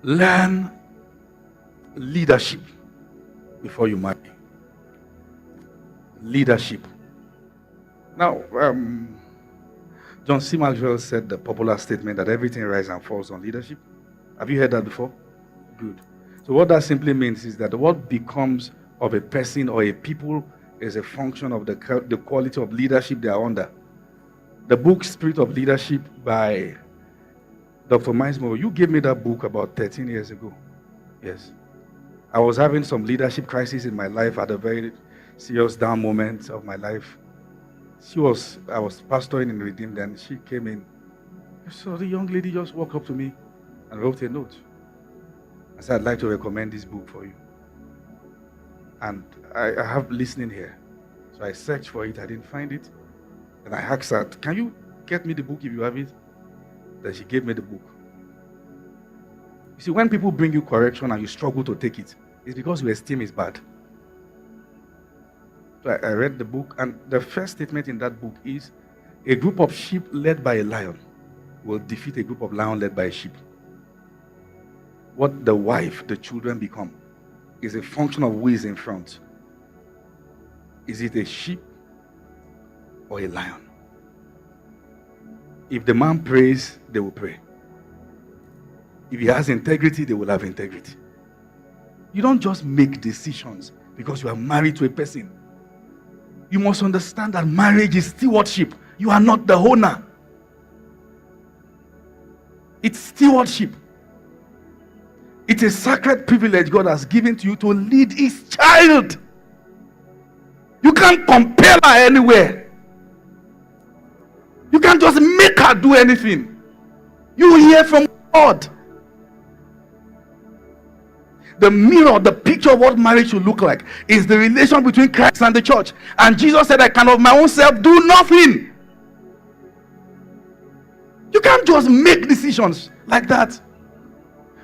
Learn leadership before you marry. Leadership. Now, John C. Maxwell said the popular statement that everything rises and falls on leadership. Have you heard that before? Good. So what that simply means is that what becomes of a person or a people is a function of the quality of leadership they are under. The book Spirit of Leadership by Dr. Miles Monroe, you gave me that book about 13 years ago. Yes. I was having some leadership crisis in my life at a very serious down moment of my life. I was pastoring in Redeemed, and she came in. So the young lady just walked up to me and wrote a note. I said, I'd like to recommend this book for you. And I have listening here. So I searched for it, I didn't find it. And I asked her, can you get me the book if you have it? Then she gave me the book. You see, when people bring you correction and you struggle to take it, it's because your esteem is bad. So I read the book, and the first statement in that book is, a group of sheep led by a lion will defeat a group of lions led by a sheep. What the wife, the children become is a function of who is in front. Is it a sheep or a lion? If the man prays, they will pray. If he has integrity, they will have integrity. You don't just make decisions because you are married to a person. You must understand that marriage is stewardship. You are not the owner. It's stewardship. It's a sacred privilege God has given to you to lead his child. You can't compel her anywhere. You can't just make her do anything. You hear from God. The mirror, the picture of what marriage should look like is the relation between Christ and the church. And Jesus said, I can of my own self do nothing. You can't just make decisions like that.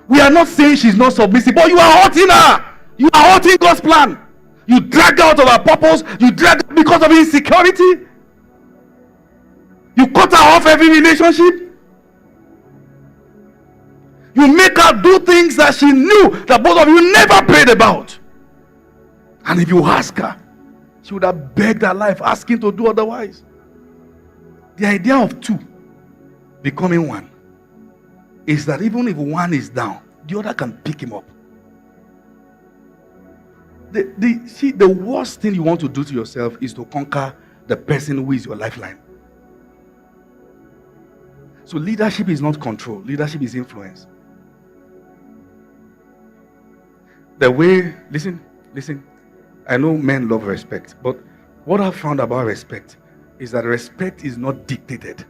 We are not saying she's not submissive, but you are hurting her. You are hurting God's plan. You drag her out of her purpose. You drag her because of insecurity. You cut her off every relationship. You make her do things that she knew that both of you never prayed about. And if you ask her, she would have begged her life, asking to do otherwise. The idea of two becoming one is that even if one is down, the other can pick him up. The worst thing you want to do to yourself is to conquer the person who is your lifeline. So leadership is not control. Leadership is influence. The way, listen, I know men love respect, but what I've found about respect is that respect is not dictated.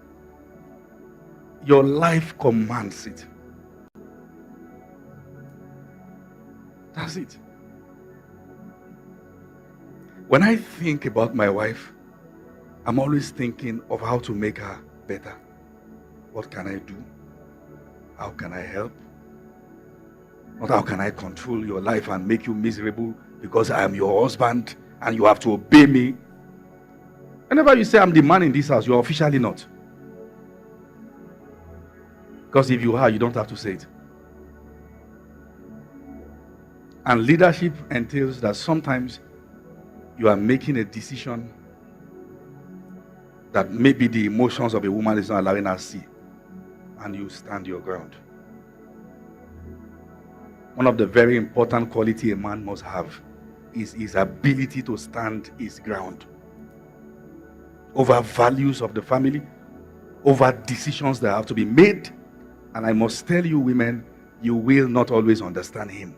Your life commands it. That's it. When I think about my wife, I'm always thinking of how to make her better. What can I do? How can I help? Not how can I control your life and make you miserable because I am your husband and you have to obey me. Whenever you say I'm the man in this house, you're officially not. Because if you are, you don't have to say it. And leadership entails that sometimes you are making a decision that maybe the emotions of a woman is not allowing her to see. And you stand your ground. One of the very important qualities a man must have is his ability to stand his ground over values of the family, over decisions that have to be made. And I must tell you, women, you will not always understand him.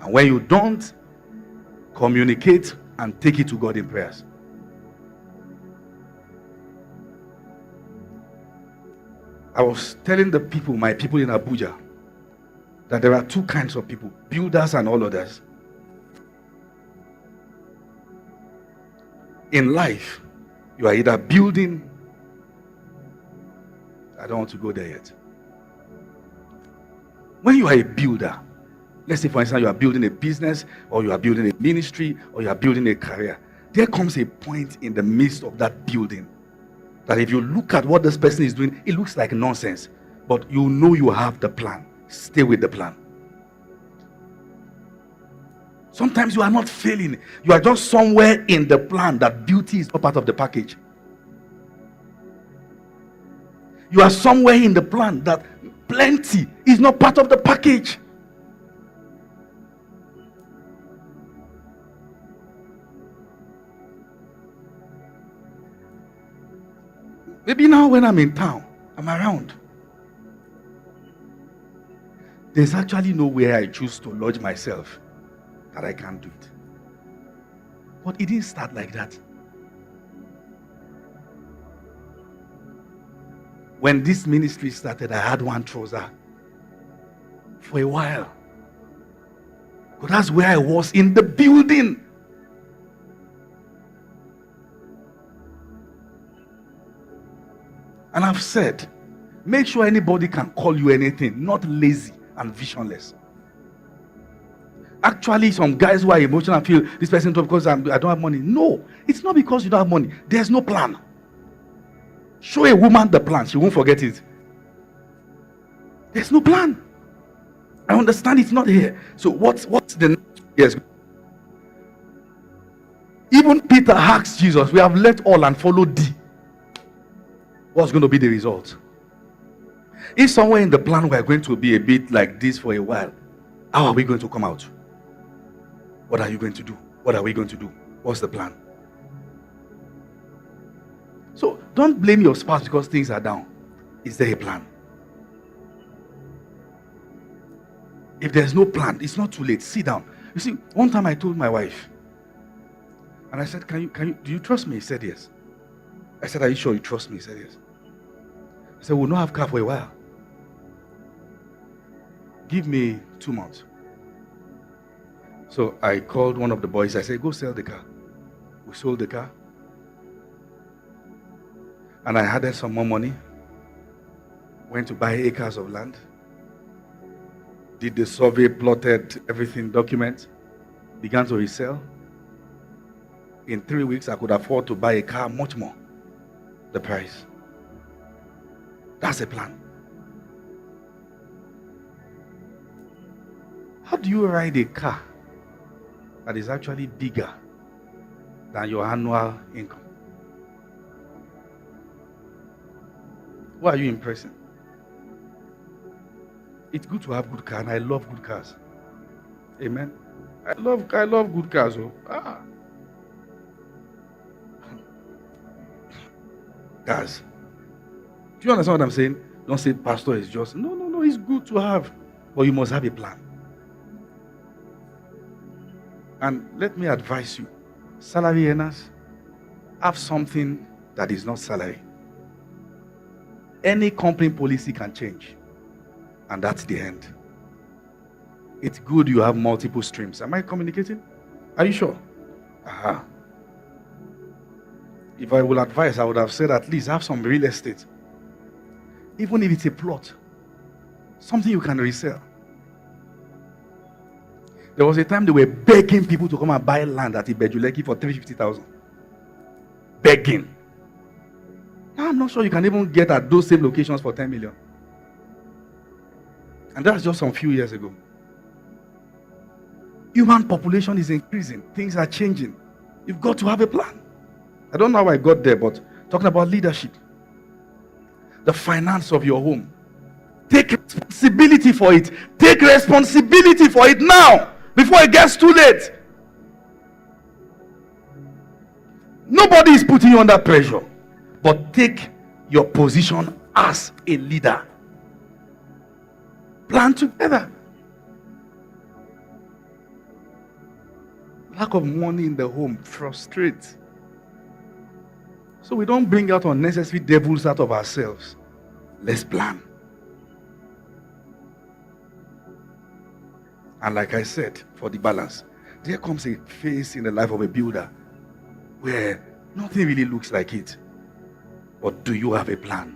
And when you don't, communicate and take it to God in prayers. I was telling the people, my people in Abuja, that there are two kinds of people, builders and all others. In life, you are either building, I don't want to go there yet. When you are a builder, let's say for instance you are building a business, or you are building a ministry, or you are building a career, there comes a point in the midst of that building that if you look at what this person is doing, it looks like nonsense, but you know you have the plan. Stay with the plan. Sometimes you are not failing. You are just somewhere in the plan that beauty is not part of the package. You are somewhere in the plan that plenty is not part of the package. Maybe now when I'm in town, I'm around. There's actually nowhere I choose to lodge myself that I can't do it. But it didn't start like that. When this ministry started, I had one trouser for a while. But that's where I was in the building. And I've said, make sure anybody can call you anything, not lazy and visionless. Actually, some guys who are emotional feel this person because I don't have money. No, it's not because you don't have money. There's no plan. Show a woman the plan, she won't forget it. There's no plan. I understand it's not here. So what's the yes? Even Peter asked Jesus, we have left all and followed thee. What's going to be the result? If somewhere in the plan we're going to be a bit like this for a while, how are we going to come out? What are you going to do? What are we going to do? What's the plan? So don't blame your spouse because things are down. Is there a plan? If there's no plan, it's not too late. Sit down. You see, one time I told my wife, and I said, do you trust me? He said yes. I said, are you sure you trust me? He said yes. I said, we'll not have car for a while. Give me 2 months. So I called one of the boys. I said, go sell the car. We sold the car. And I added some more money. Went to buy acres of land. Did the survey, plotted everything, document. Began to resell. In 3 weeks, I could afford to buy a car much more the price. That's a plan. How do you ride a car that is actually bigger than your annual income? Who are you impressing? It's good to have good cars, and I love good cars. Amen. I love good cars. Cars. Do you understand what I'm saying? Don't say pastor is just. No, it's good to have. But you must have a plan. And let me advise you, salary earners, have something that is not salary. Any company policy can change. And that's the end. It's good you have multiple streams. Am I communicating? Are you sure? Aha. If I will advise, I would have said at least have some real estate. Even if it's a plot. Something you can resell. There was a time they were begging people to come and buy land at Ibejuleki for 350,000. Begging. Now I'm not sure you can even get at those same locations for 10 million. And that's just some few years ago. Human population is increasing. Things are changing. You've got to have a plan. I don't know how I got there, but talking about leadership. The finance of your home. Take responsibility for it. Take responsibility for it now, before it gets too late. Nobody is putting you under pressure, but take your position as a leader. Plan together. Lack of money in the home frustrates. So we don't bring out unnecessary devils out of ourselves. Let's plan. And like I said, for the balance, there comes a phase in the life of a builder where nothing really looks like it. But do you have a plan?